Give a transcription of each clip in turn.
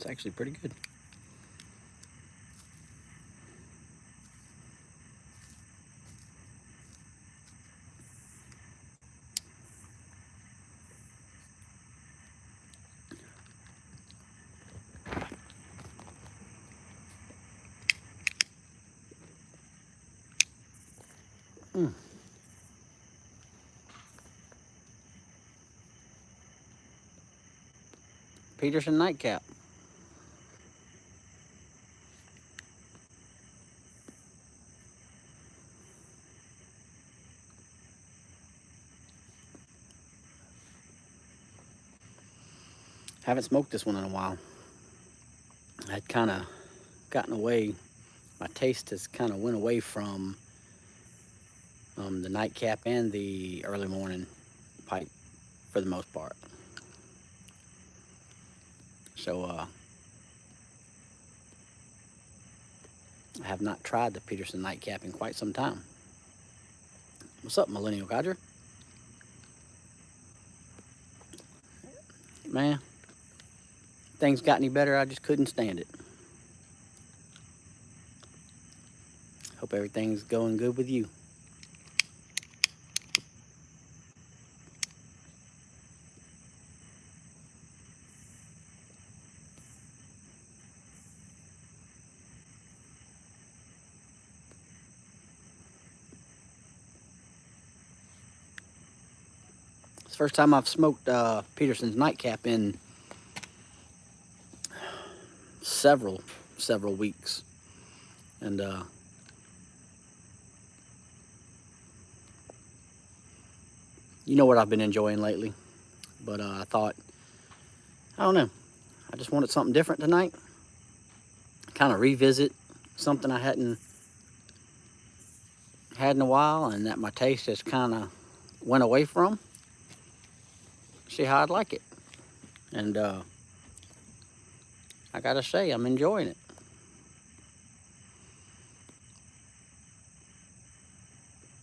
It's actually pretty good. Mm. Peterson Nightcap. Haven't smoked this one in a while. I'd kind of gotten away. My taste has kind of went away from the Nightcap and the early morning pipe for the most part. So I have not tried the Peterson Nightcap in quite some time. What's up, Millennial Codger? Man, things got any better, I just couldn't stand it. Hope everything's going good with you. It's the first time I've smoked Peterson's Nightcap in several weeks. And you know what I've been enjoying lately. But I thought, I don't know, I just wanted something different tonight. Kind of revisit something I hadn't had in a while and that my taste just kind of went away from. See how I'd like it. And I gotta say, I'm enjoying it.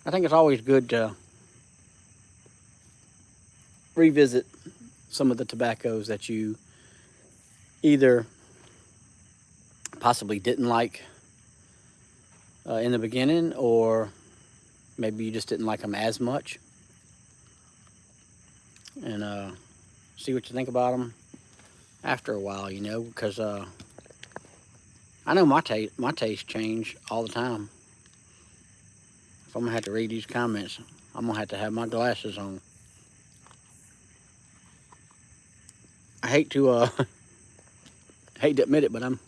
I think it's always good to revisit some of the tobaccos that you either possibly didn't like in the beginning, or maybe you just didn't like them as much, and see what you think about them after a while, you know, because I know my taste change all the time. If I'm gonna have to read these comments, I'm gonna have to have my glasses on. I hate to hate to admit it, but I'm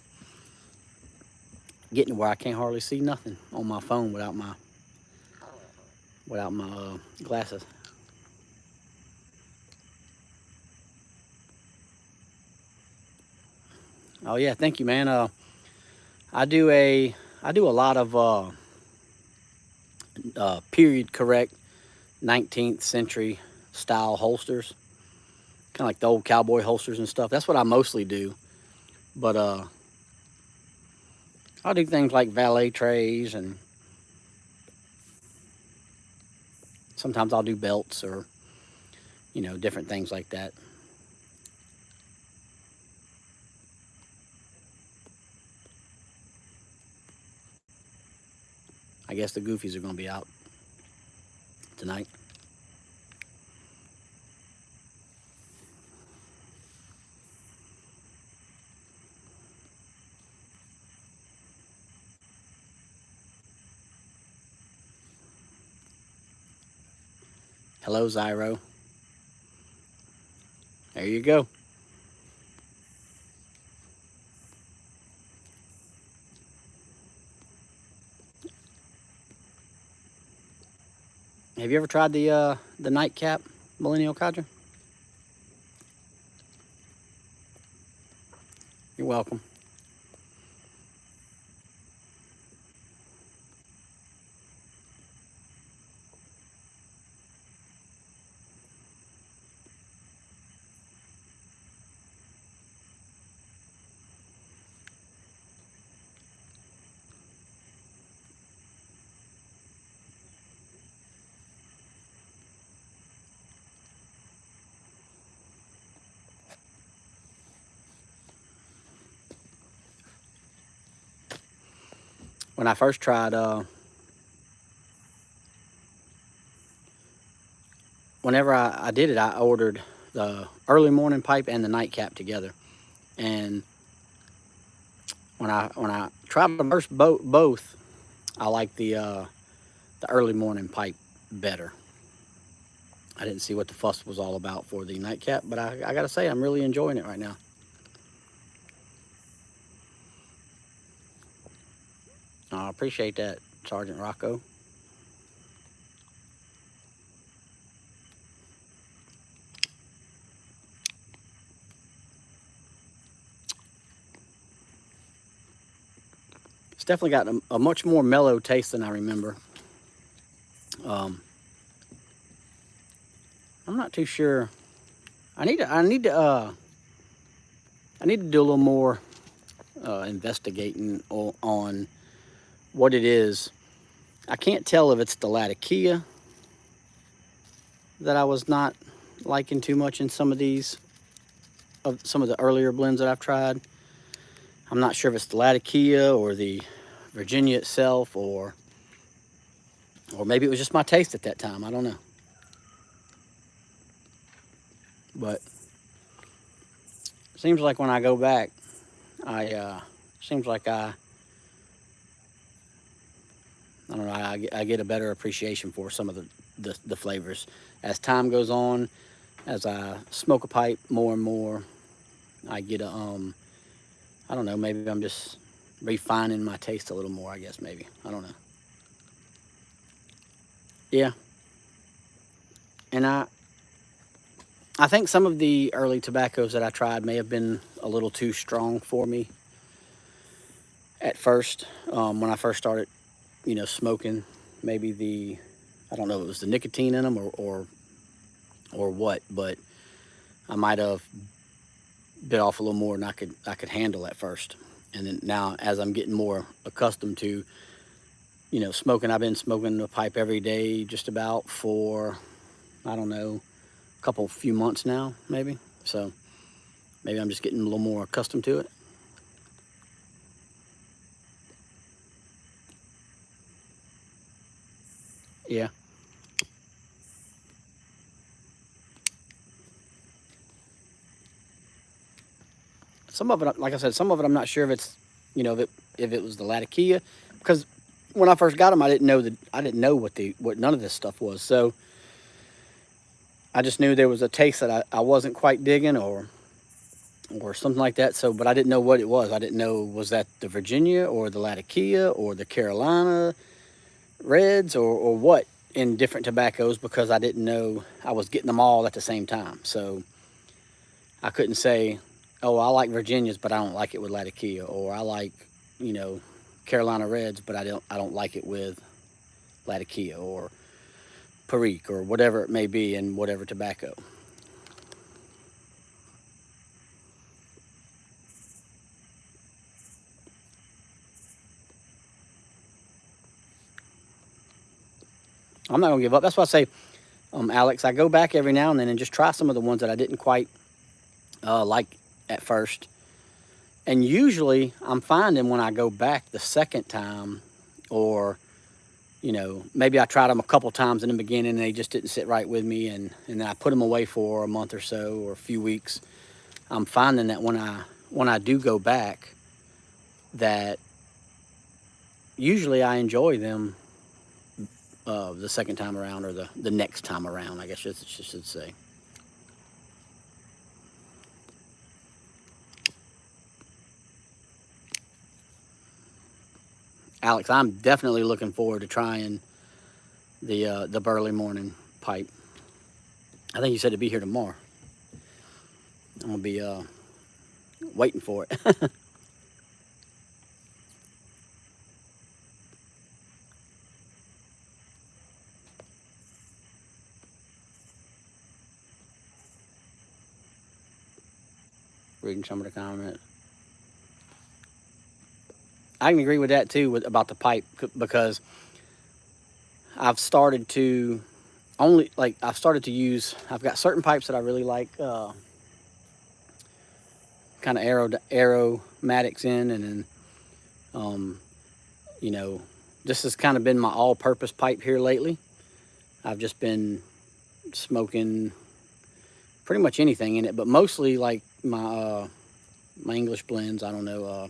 getting to where I can't hardly see nothing on my phone without my glasses. Oh yeah, thank you, man. I do a lot of period correct 19th century style holsters, kind of like the old cowboy holsters and stuff. That's what I mostly do. But I'll do things like valet trays, and sometimes I'll do belts, or you know, different things like that. I guess the Goofies are going to be out tonight. Hello, Zyro. There you go. Have you ever tried the Nightcap, Millennial Codger? You're welcome. when I first tried, whenever I did it, I ordered the early morning pipe and the nightcap together. And when I tried them first, both, I liked the early morning pipe better. I didn't see what the fuss was all about for the nightcap, but I gotta say, I'm really enjoying it right now. I appreciate that, Sergeant Rocco. It's definitely got a much more mellow taste than I remember. Um, I'm not too sure. I need to do a little more investigating on what it is. I can't tell if it's the Latakia that I was not liking too much in some of some of the earlier blends that I've tried. I'm not sure if it's the Latakia or the Virginia itself, or maybe it was just my taste at that time. I don't know. But it seems like when I go back, seems like I don't know, I get a better appreciation for some of the flavors. As time goes on, as I smoke a pipe more and more, I get I don't know, maybe I'm just refining my taste a little more, I guess, maybe. I don't know. Yeah. And I think some of the early tobaccos that I tried may have been a little too strong for me at first, when I first started, smoking. Maybe I don't know if it was the nicotine in them or what, but I might have bit off a little more than I could handle at first. And then now, as I'm getting more accustomed to, smoking, I've been smoking a pipe every day just about for, I don't know, a few months now, maybe. So maybe I'm just getting a little more accustomed to it. Yeah. Some of it, like I said, some of it I'm not sure if it's, if it was the Latakia, because when I first got them, I didn't know what none of this stuff was. So I just knew there was a taste that I wasn't quite digging, or something like that. So, but I didn't know what it was. I didn't know, was that the Virginia or the Latakia or the Carolina Reds or what in different tobaccos, because I didn't know I was getting them all at the same time. So I couldn't say, oh, I like Virginias, but I don't like it with Latakia, or I like, Carolina Reds, but I don't like it with Latakia or Perique or whatever it may be in whatever tobacco. I'm not gonna give up. That's why I say, Alex, I go back every now and then and just try some of the ones that I didn't quite like at first. And usually I'm finding when I go back the second time, or, maybe I tried them a couple times in the beginning and they just didn't sit right with me, and then I put them away for a month or so or a few weeks. I'm finding that when I do go back, that usually I enjoy them the second time around, or the next time around, I guess you should say. Alex, I'm definitely looking forward to trying the Burley Morning pipe. I think you said to be here tomorrow. I'm gonna be waiting for it. Reading some of the comments. I can agree with that too, about the pipe, because I've started to use. I've got certain pipes that I really like, kind of aromatics in, and then you know, this has kind of been my all-purpose pipe here lately. I've just been smoking pretty much anything in it, but mostly like my English blends. I don't know.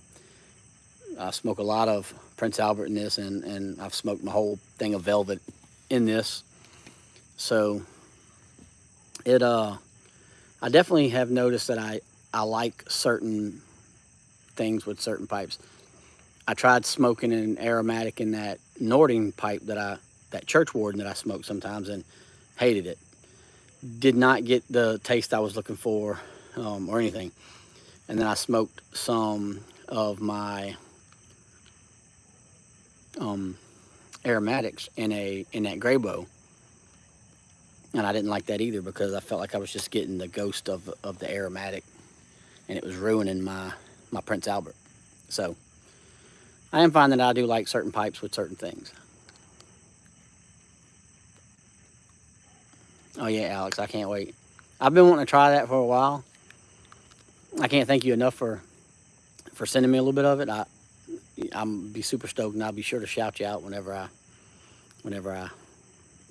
I smoke a lot of Prince Albert in this, and I've smoked my whole thing of Velvet in this. So I definitely have noticed that I like certain things with certain pipes. I tried smoking an aromatic in that Nording pipe that Church Warden that I smoke sometimes, and hated it. Did not get the taste I was looking for, or anything. And then I smoked some of my aromatics in that Grey Bow, and I didn't like that either, because I felt like I was just getting the ghost of the aromatic, and it was ruining my Prince Albert. So I am finding that I do like certain pipes with certain things. Oh yeah, Alex, I can't wait. I've been wanting to try that for a while. I can't thank you enough for sending me a little bit of it. I'm be super stoked, and I'll be sure to shout you out whenever I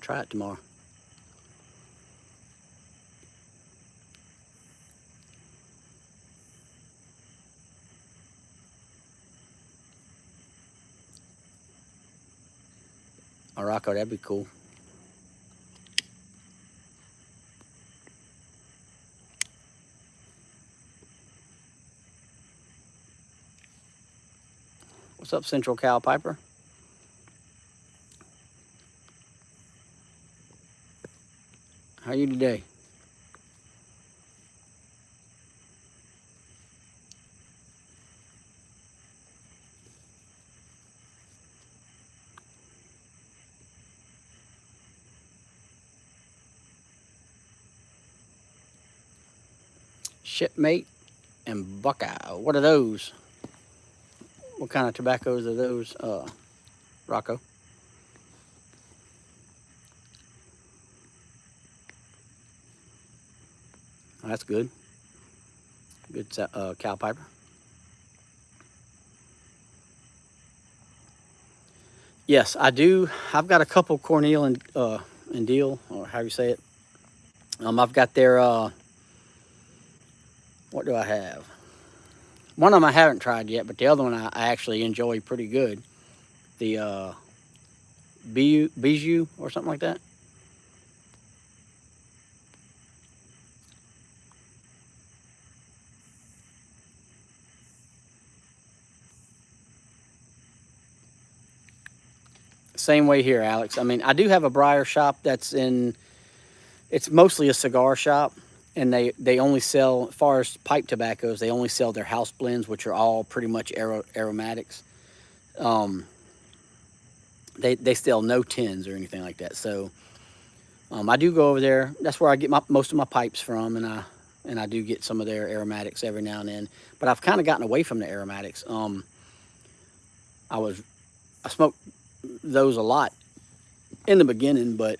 try it tomorrow. Oh, Rocco, that'd be cool. What's up, Central Cal Piper? How are you today? Shipmate and Buckeye. What are those? What kind of tobaccos are those, Rocco? Oh, that's good. Good Cal Piper. Yes, I do. I've got a couple Cornell and Deal, or how you say it. I've got their what do I have? One of them I haven't tried yet, but the other one I actually enjoy pretty good. The Bijou or something like that. Same way here, Alex. I mean, I do have a briar shop that's in. It's mostly a cigar shop, and they only sell, as far as pipe tobaccos, they only sell their house blends, which are all pretty much aromatics. They sell no tins or anything like that. So I do go over there. That's where I get most of my pipes from, and I do get some of their aromatics every now and then. But I've kind of gotten away from the aromatics. I smoked those a lot in the beginning, but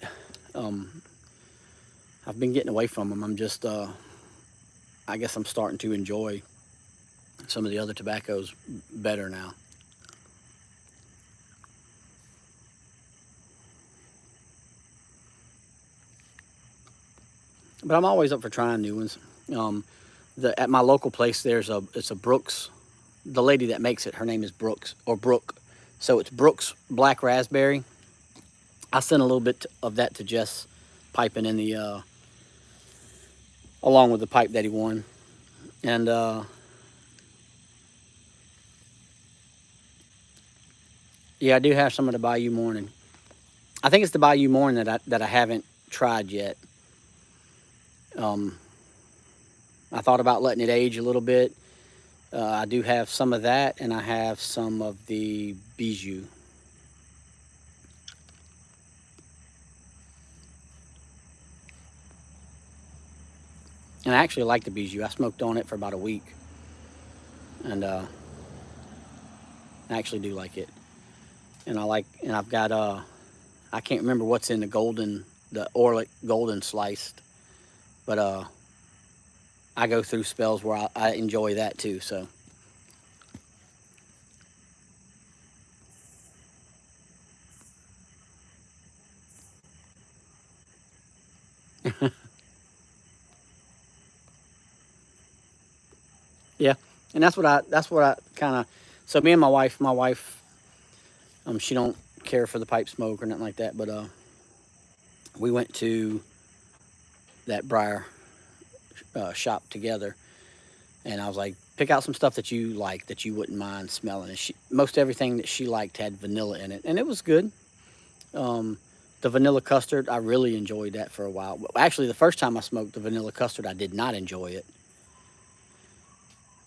I've been getting away from them. I'm just, I guess I'm starting to enjoy some of the other tobaccos better now. But I'm always up for trying new ones. At my local place, it's a Brooks. The lady that makes it, her name is Brooks, or Brooke. So it's Brooks Black Raspberry. I sent a little bit of that to Jess piping in the, along with the pipe that he won. And yeah, I do have some of the Bayou Morning. I think it's the Bayou Morning that I haven't tried yet. I thought about letting it age a little bit. I do have some of that, and I have some of the Bijou. And I actually like the Bijou. I smoked on it for about a week, and I actually do like it. And I've got I can't remember what's in the Orlick golden sliced, but I go through spells where I enjoy that too. So Yeah, and that's what I kind of. So me and my wife, she don't care for the pipe smoke or nothing like that, but we went to that briar shop together, and I was like, pick out some stuff that you like that you wouldn't mind smelling. And most everything that she liked had vanilla in it, and it was good. Um, the vanilla custard, I really enjoyed that for a while. Actually, the first time I smoked the vanilla custard, I did not enjoy it.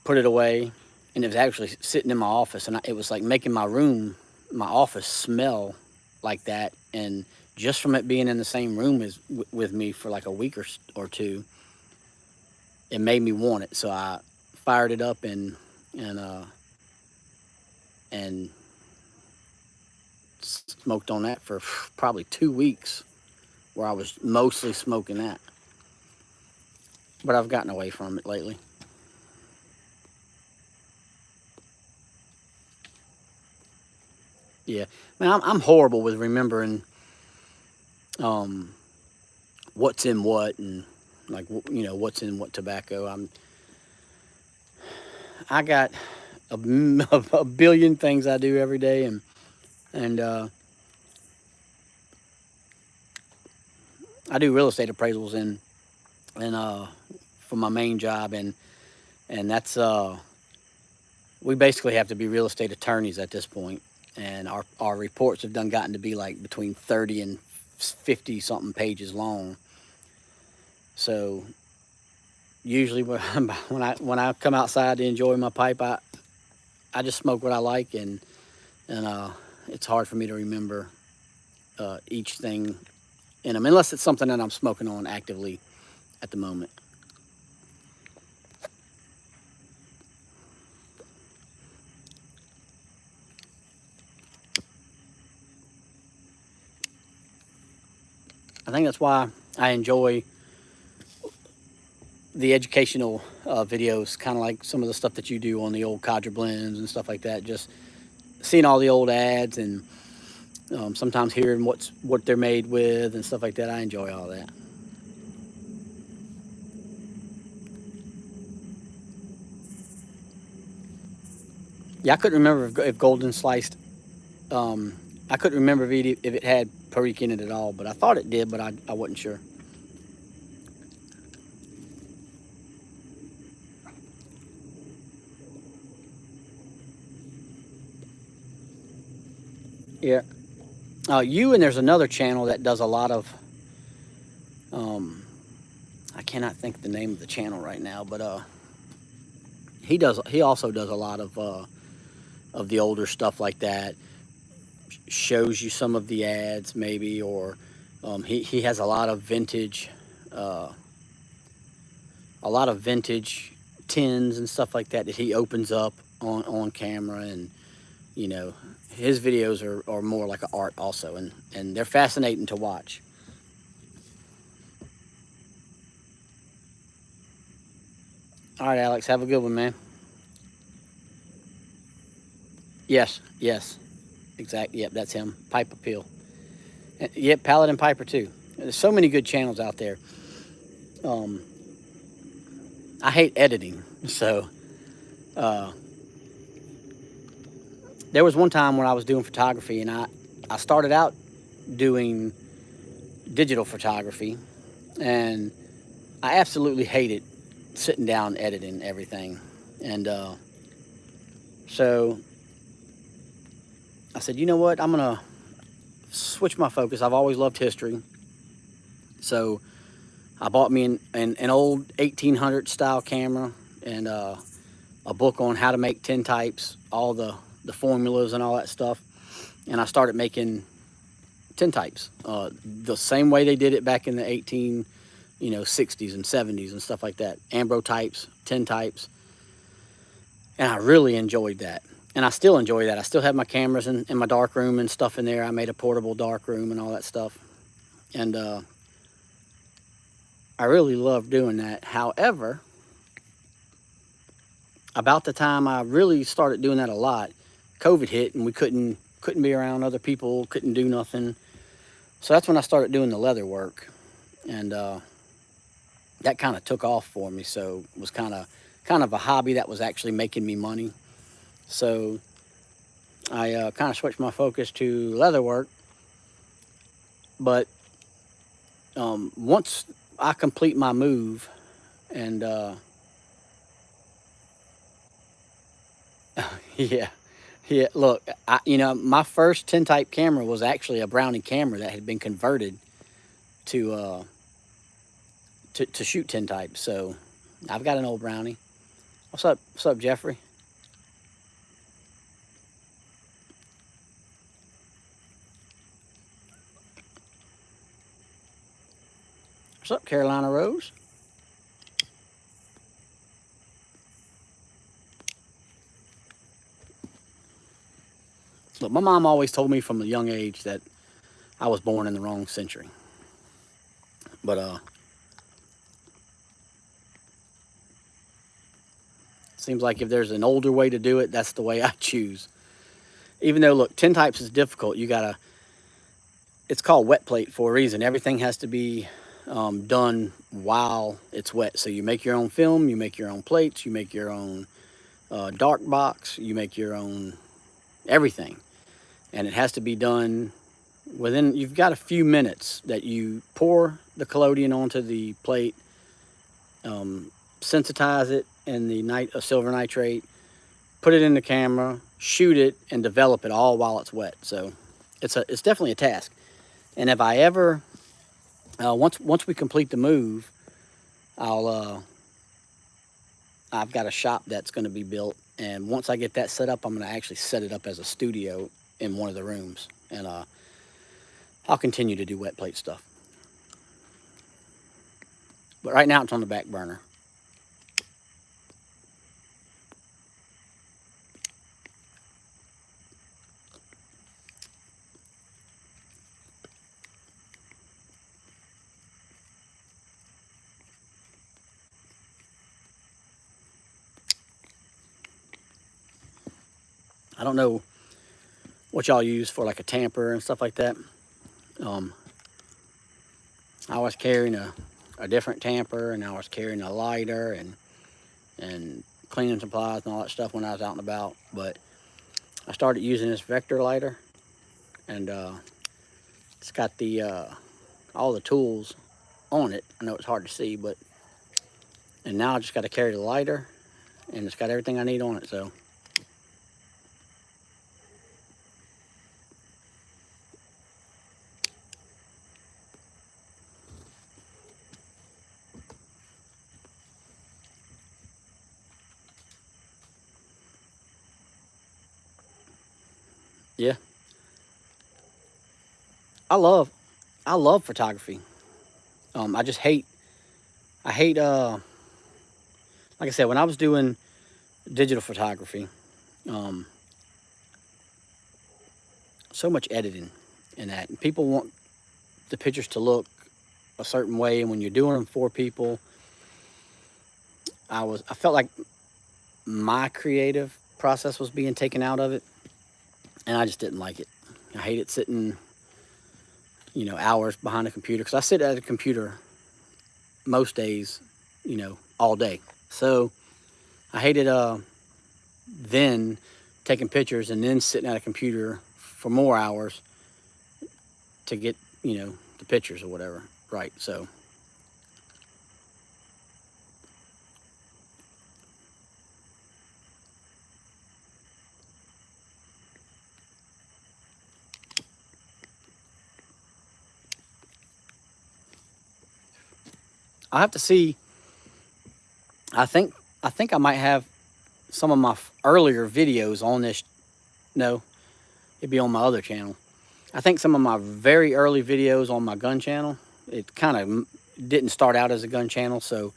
Put it away, and it was actually sitting in my office, and it was like making my office smell like that. And just from it being in the same room with me for like a week or two, it made me want it. So I fired it up and uh, and smoked on that for probably 2 weeks, where I was mostly smoking that. But I've gotten away from it lately. Yeah, man, I'm horrible with remembering um, what's in what, and like what's in what tobacco. I got a billion things I do every day, and I do real estate appraisals and for my main job, and that's we basically have to be real estate attorneys at this point, and our reports have gotten to be like between 30 and 50 something pages long. So usually when I come outside to enjoy my pipe, I just smoke what I like, and it's hard for me to remember each thing in them, unless it's something that I'm smoking on actively at the moment. I think that's why I enjoy the educational videos, kind of like some of the stuff that you do on the old Codger blends and stuff like that. Just seeing all the old ads, and sometimes hearing what they're made with and stuff like that. I enjoy all that. Yeah, I couldn't remember if Golden sliced. Um, I couldn't remember if it had Perique in it at all, but I thought it did, but I wasn't sure. Yeah. You and there's another channel that does a lot of. Um, I cannot think of the name of the channel right now, but he also does a lot of the older stuff like that. Shows you some of the ads maybe, or he has uh, a lot of vintage tins and stuff like that he opens up on camera, and you know his videos are more like an art also, and they're fascinating to watch. All right, Alex, have a good one, man. Yes, yes, exactly. Yep, that's him. Pipe Appeal. Yep, Paladin Piper too. There's so many good channels out there. Um, I hate editing, so uh, there was one time when I was doing photography, and I started out doing digital photography, and I absolutely hated sitting down editing everything. And so I said, you know what? I'm gonna switch my focus. I've always loved history, so I bought me an old 1800 style camera, and a book on how to make tintypes, all the formulas and all that stuff. And I started making tintypes the same way they did it back in the 60s and 70s and stuff like that. Ambrotypes, tintypes, and I really enjoyed that. And I still enjoy that. I still have my cameras in my dark room and stuff in there. I made a portable dark room and all that stuff. And I really love doing that. However, about the time I really started doing that a lot, COVID hit, and we couldn't be around other people, couldn't do nothing. So that's when I started doing the leather work. and that kind of took off for me. So it was kind of a hobby that was actually making me money. So I kind of switched my focus to leather work. But once I complete my move, and yeah, yeah. Look, my first tintype camera was actually a Brownie camera that had been converted to to shoot tintype. So I've got an old Brownie. What's up? What's up, Jeffrey? What's up, Carolina Rose? Look, my mom always told me from a young age that I was born in the wrong century. But seems like if there's an older way to do it, that's the way I choose. Even though, look, tintypes is difficult. It's called wet plate for a reason. Everything has to be done while it's wet. So you make your own film, you make your own plates, you make your own dark box, you make your own everything. And it has to be done within, you've got a few minutes that you pour the collodion onto the plate, sensitize it in the silver nitrate, put it in the camera, shoot it, and develop it all while it's wet. So it's definitely a task. And if I ever once we complete the move, I've got a shop that's going to be built, and once I get that set up, I'm going to actually set it up as a studio in one of the rooms, and I'll continue to do wet plate stuff. But right now it's on the back burner. I don't know what y'all use for like a tamper and stuff like that. I was carrying a different tamper, and I was carrying a lighter and cleaning supplies and all that stuff when I was out and about. But I started using this Vector lighter, and it's got the all the tools on it. I know it's hard to see, and now I just got to carry the lighter, and it's got everything I need on it. So yeah, I love photography. I just hate like I said, when I was doing digital photography, um, so much editing in that, and people want the pictures to look a certain way, and when you're doing them for people, I felt like my creative process was being taken out of it, and I just didn't like it. I hated sitting, hours behind a computer, because I sit at a computer most days, all day. So I hated then taking pictures and then sitting at a computer for more hours to get, the pictures or whatever. Right. So I have to see. I think I might have some of my earlier videos on this. No, it'd be on my other channel. I think some of my very early videos on my gun channel, it kind of didn't start out as a gun channel. So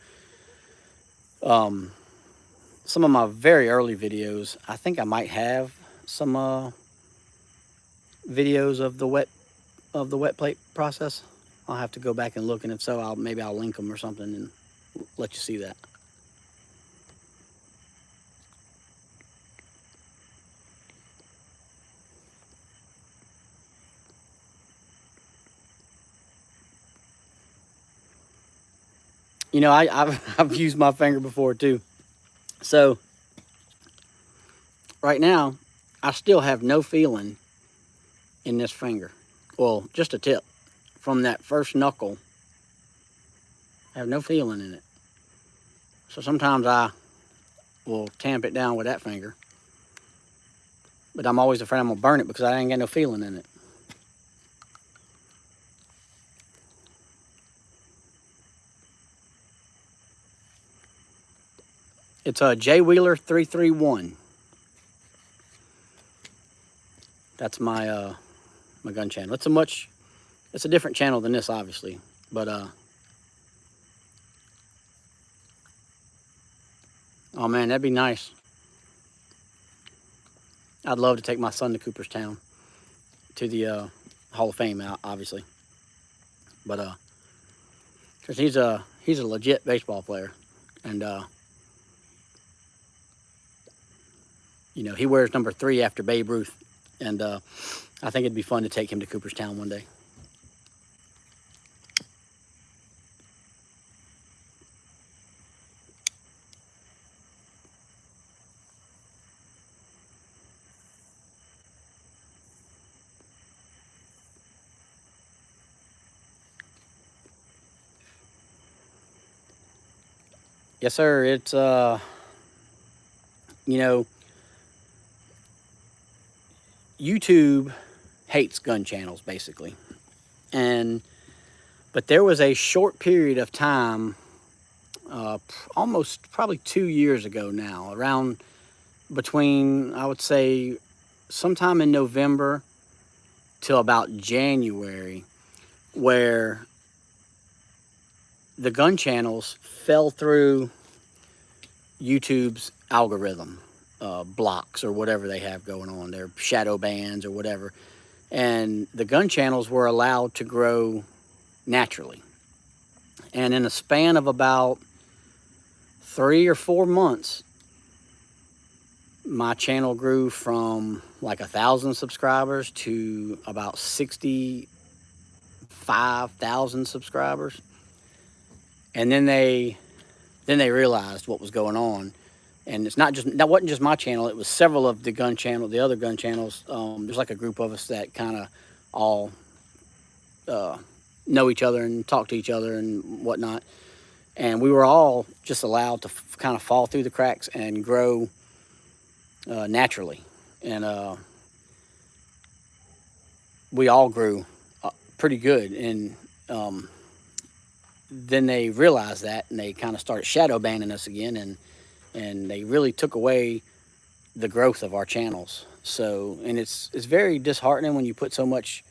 some of my very early videos, I think I might have some videos of the wet plate process. I'll have to go back and look, and if so, I'll link them or something and let you see that. You know, I've used my finger before too. So right now, I still have no feeling in this finger. Well, just a tip. From that first knuckle, I have no feeling in it. So sometimes I will tamp it down with that finger. But I'm always afraid I'm going to burn it because I ain't got no feeling in it. It's a J Wheeler 331. That's my my gun channel. It's a different channel than this, obviously. But oh man, that'd be nice. I'd love to take my son to Cooperstown, to the Hall of Fame, obviously. But because he's a legit baseball player, and you know, he wears number 3 after Babe Ruth, and I think it'd be fun to take him to Cooperstown one day. Yes, sir. It's you know, YouTube hates gun channels basically, but there was a short period of time, almost probably 2 years ago now, around between, I would say, sometime in November till about January, where the gun channels fell through YouTube's algorithm, blocks or whatever they have going on, their shadow bans or whatever. And the gun channels were allowed to grow naturally. And in a span of about 3 or 4 months, my channel grew from like 1,000 subscribers to about 65,000 subscribers. And then they realized what was going on. And that wasn't just my channel. It was several of the other gun channels. There's like a group of us that kind of all know each other and talk to each other and whatnot. And we were all just allowed to kind of fall through the cracks and grow naturally. And we all grew pretty good. And then they realized that, and they kind of started shadow banning us again, and they really took away the growth of our channels. So, and it's very disheartening when you put so much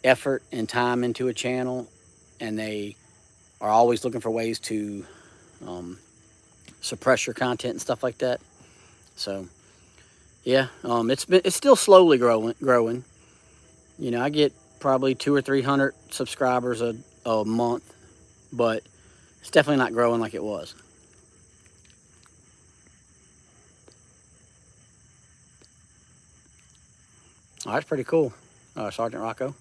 effort and time into a channel, and they are always looking for ways to suppress your content and stuff like that. So, yeah, it's still slowly growing. You know, I get probably 200 or 300 subscribers a month, but it's definitely not growing like it was. Oh, that's pretty cool, Sergeant Rocco.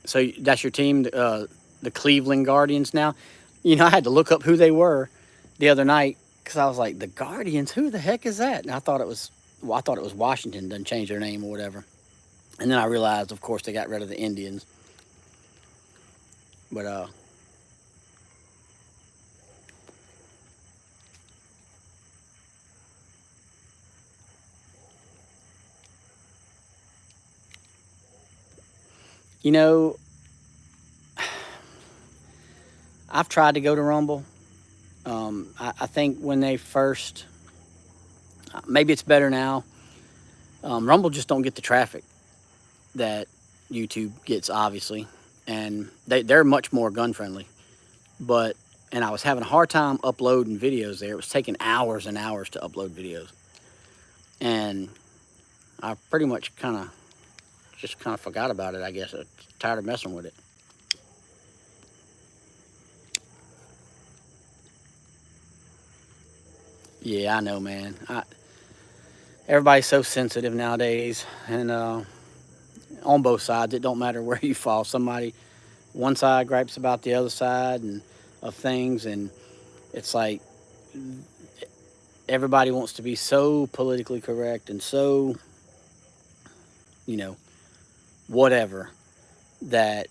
So that's your team, the Cleveland Guardians now? You know, I had to look up who they were the other night because I was like, the Guardians, who the heck is that? And I thought it was Washington, didn't change their name or whatever. And then I realized, of course, they got rid of the Indians. But you know, I've tried to go to Rumble. I think when they first, maybe it's better now. Rumble just don't get the traffic that YouTube gets, obviously, and they're much more gun friendly. And I was having a hard time uploading videos there. It was taking hours and hours to upload videos, and I pretty much kind of forgot about it, I guess. I'm tired of messing with it. Yeah, I know, man. Everybody's so sensitive nowadays, and on both sides, it don't matter where you fall. Somebody, one side gripes about the other side and of things, and it's like everybody wants to be so politically correct and so, you know, whatever, that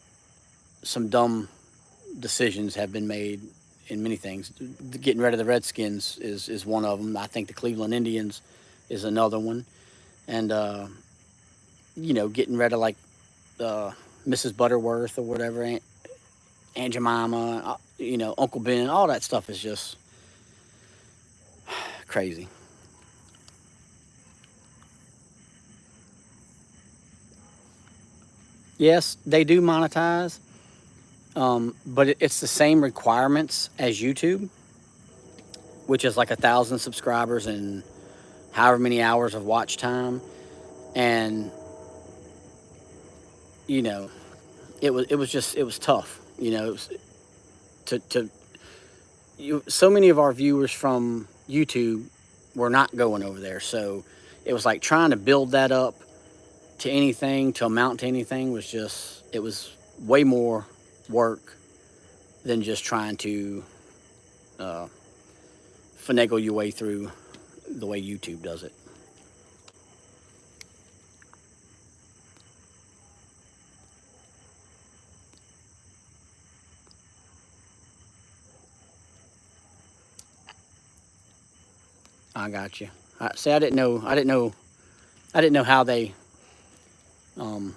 some dumb decisions have been made in many things. Getting rid of the Redskins is one of them. I think the Cleveland Indians is another one, and getting rid of like Mrs. Butterworth or whatever, Aunt Jemima, Uncle Ben, all that stuff is just crazy. Yes, they do monetize, but it's the same requirements as YouTube, which is like 1,000 subscribers and however many hours of watch time. And you know, it was tough. It was to so many of our viewers from YouTube were not going over there, so it was like trying to build that up to anything, to amount to anything, it was way more work than just trying to uh, finagle your way through the way YouTube does it. I got you. See, I didn't know. I didn't know how they um,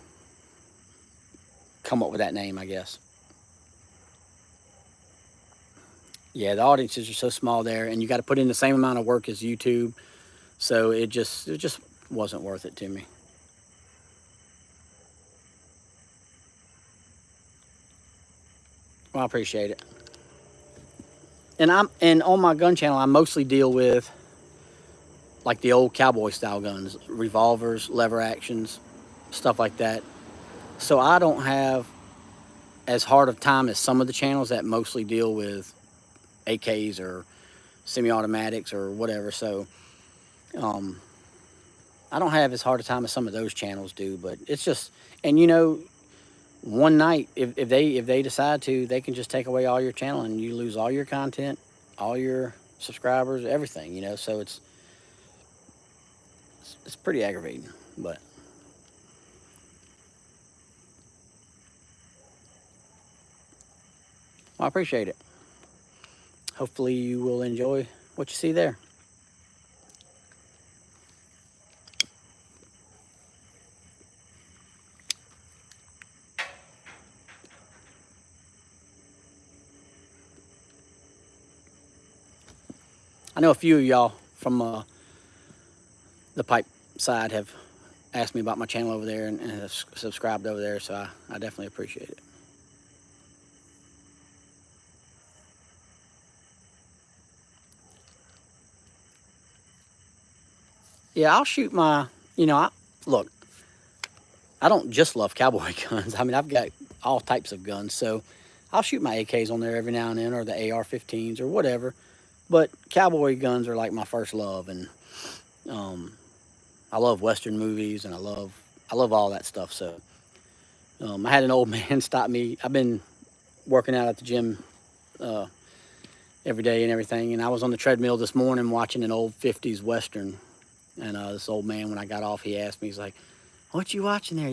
come up with that name, I guess. Yeah, the audiences are so small there, and you got to put in the same amount of work as YouTube, so it just wasn't worth it to me. Well, I appreciate it. And on my gun channel, I mostly deal with like the old cowboy style guns, revolvers, lever actions, stuff like that. So I don't have as hard of time as some of the channels that mostly deal with AKs or semi-automatics or whatever. So um, I don't have as hard a time as some of those channels do. But it's just, and one night if they decide to, they can just take away all your channel and you lose all your content, all your subscribers, everything. So it's pretty aggravating. But well, I appreciate it. Hopefully you will enjoy what you see there. I know a few of y'all from the pipe side have asked me about my channel over there and have subscribed over there, so I definitely appreciate it. Yeah, I'll shoot look, I don't just love cowboy guns. I mean, I've got all types of guns, so I'll shoot my AKs on there every now and then, or the AR-15s or whatever. But cowboy guns are like my first love, and um, I love Western movies, and I love all that stuff. So I had an old man stop me. I've been working out at the gym uh, every day and everything, and I was on the treadmill this morning watching an old '50s Western. And this old man, when I got off, he asked me, he's like, "What you watching there?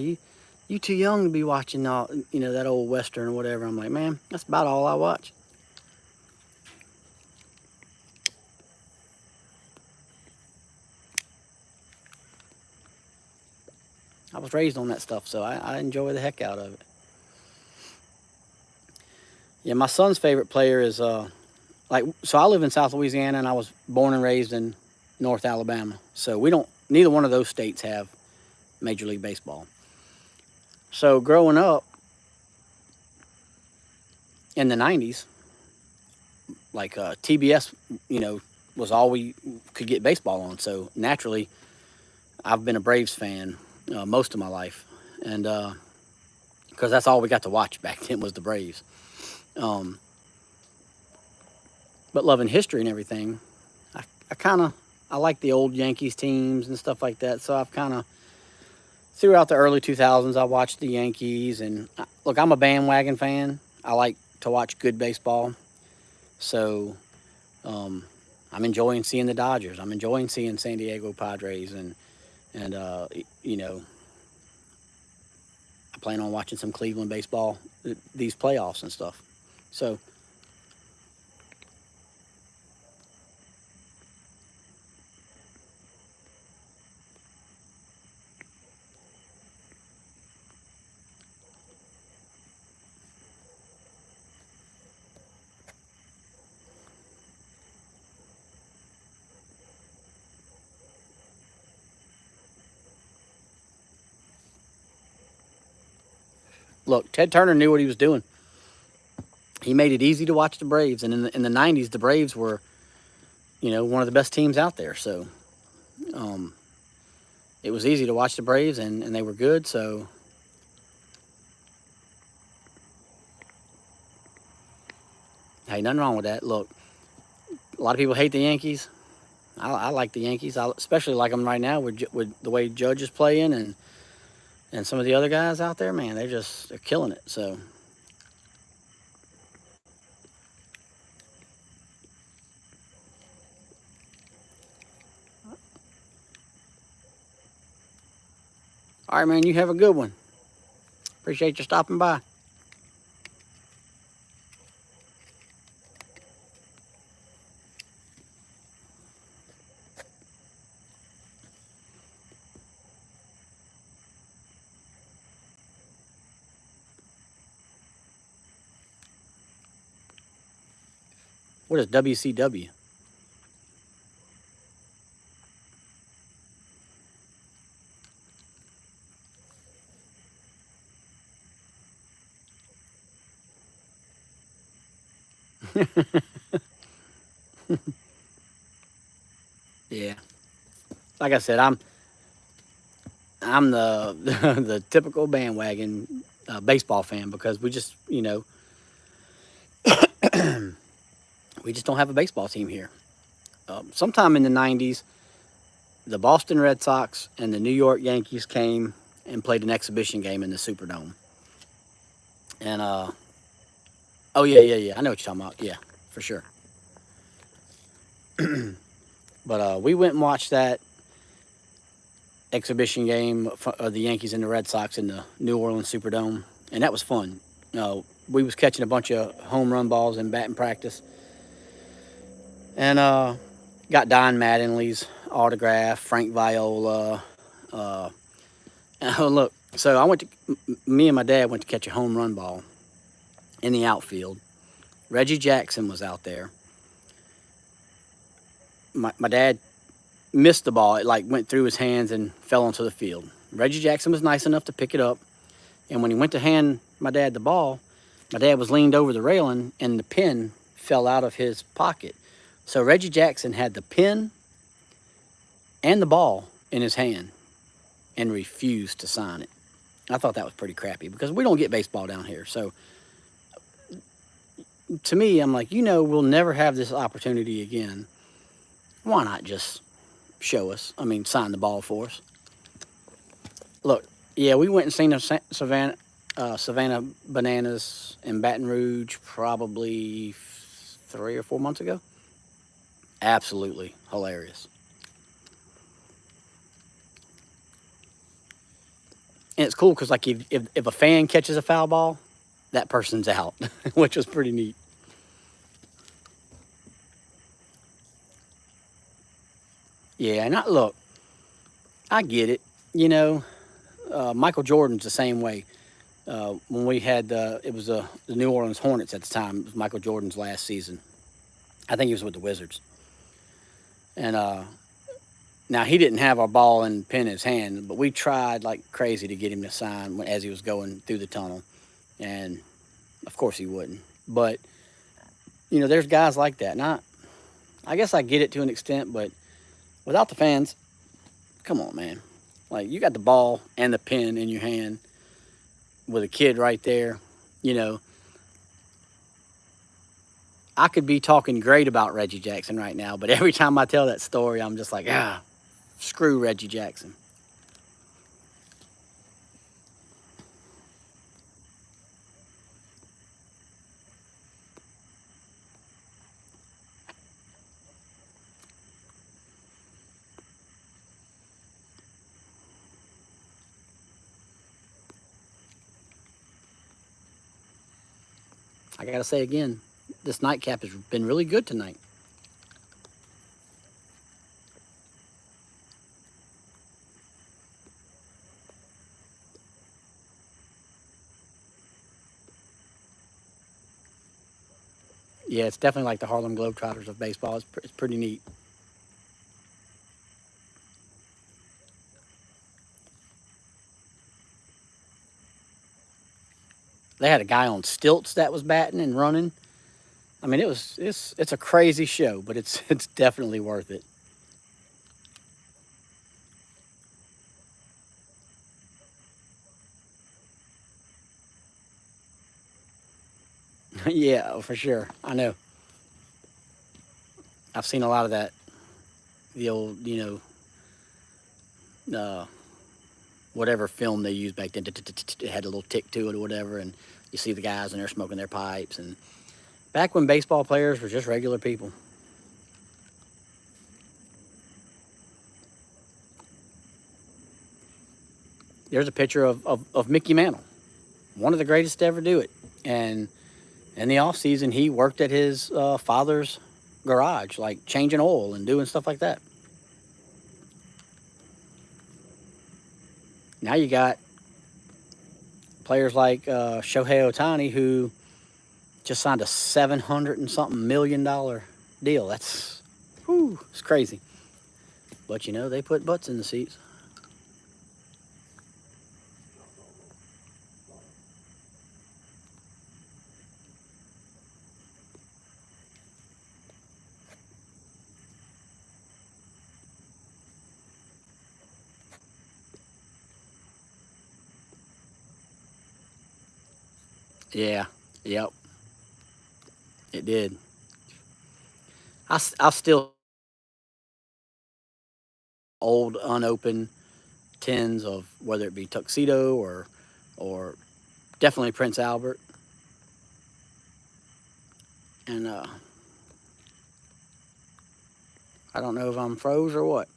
You too young to be watching all, that old Western or whatever." I'm like, "Man, that's about all I watch." I was raised on that stuff, so I enjoy the heck out of it. Yeah, my son's favorite player is so I live in South Louisiana and I was born and raised in North Alabama. So neither one of those states have Major League Baseball. So growing up in the 90s, like TBS, was all we could get baseball on. So naturally, I've been a Braves fan most of my life. And because that's all we got to watch back then was the Braves. Um, but loving history and everything, I like the old Yankees teams and stuff like that. So I've kind of, throughout the early 2000s, I watched the Yankees. And look, I'm a bandwagon fan. I like to watch good baseball. So um, I'm enjoying seeing the Dodgers. I'm enjoying seeing San Diego Padres, and you know, I plan on watching some Cleveland baseball, these playoffs and stuff. So look, Ted Turner knew what he was doing. He made it easy to watch the Braves, and in the '90s, the Braves were, one of the best teams out there. So um, it was easy to watch the Braves, and they were good. So hey, nothing wrong with that. Look, a lot of people hate the Yankees. I like the Yankees. I especially like them right now with the way Judge is playing, and some of the other guys out there. Man, they're killing it. So all right, man, you have a good one. Appreciate you stopping by. What is WCW? Yeah, like I said, I'm the the typical bandwagon baseball fan because we just don't have a baseball team here. Sometime in the '90s, the Boston Red Sox and the New York Yankees came and played an exhibition game in the Superdome. And oh yeah, I know what you're talking about. Yeah, for sure. But we went and watched that exhibition game of the Yankees and the Red Sox in the New Orleans Superdome, and that was fun. We was catching a bunch of home run balls in batting practice, and got Don Mattingly's autograph, Frank Viola. Uh, and look, so me and my dad went to catch a home run ball in the outfield. Reggie Jackson was out there. My dad missed the ball. It like went through his hands and fell onto the field. Reggie Jackson was nice enough to pick it up, and when he went to hand my dad the ball, my dad was leaned over the railing and the pin fell out of his pocket. So Reggie Jackson had the pin and the ball in his hand and refused to sign it. I thought that was pretty crappy because we don't get baseball down here. So to me, I'm like, we'll never have this opportunity again. Why not just show us? I mean, sign the ball for us. Look, yeah, we went and seen the Savannah Bananas in Baton Rouge probably 3 or 4 months ago. Absolutely hilarious. And it's cool because, like, if a fan catches a foul ball, that person's out, which was pretty neat. Yeah, and look, I get it. Michael Jordan's the same way. When we had it was the New Orleans Hornets at the time. It was Michael Jordan's last season. I think he was with the Wizards. And now he didn't have our ball and pen in his hand, but we tried like crazy to get him to sign as he was going through the tunnel, and of course he wouldn't. But there's guys like that. And I guess I get it to an extent, but without the fans, come on, man. Like, you got the ball and the pen in your hand with a kid right there. I could be talking great about Reggie Jackson right now, but every time I tell that story, I'm just like, screw Reggie Jackson. I gotta say again, this Nightcap has been really good tonight. Yeah, it's definitely like the Harlem Globetrotters of baseball. It's pretty neat. They had a guy on stilts that was batting and running. I mean, it's a crazy show, but it's definitely worth it. Yeah, for sure. I know. I've seen a lot of that. The old, whatever film they used back then, it had a little tick to it or whatever, and you see the guys and they're smoking their pipes. And back when baseball players were just regular people. There's a picture of Mickey Mantle, one of the greatest to ever do it. And in the off season, he worked at his father's garage, like changing oil and doing stuff like that. Now you got players like Shohei Ohtani, who just signed a $700 and something million deal. That's, it's crazy. But they put butts in the seats. Yeah, yep, it did. I still old unopened tins of whether it be Tuxedo or definitely Prince Albert. And I don't know if I'm froze or what.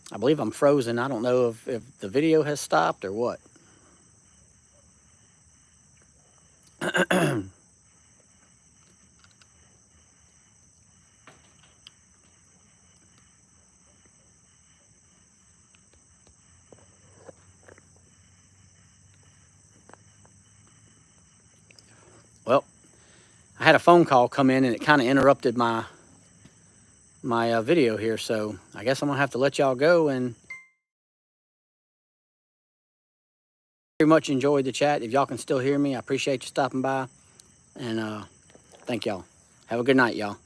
I believe I'm frozen. I don't know if the video has stopped or what. Well, I had a phone call come in and it kind of interrupted my video here, so I guess I'm gonna have to let y'all go. And very much enjoyed the chat. If y'all can still hear me, I appreciate you stopping by, and thank y'all. Have a good night, y'all.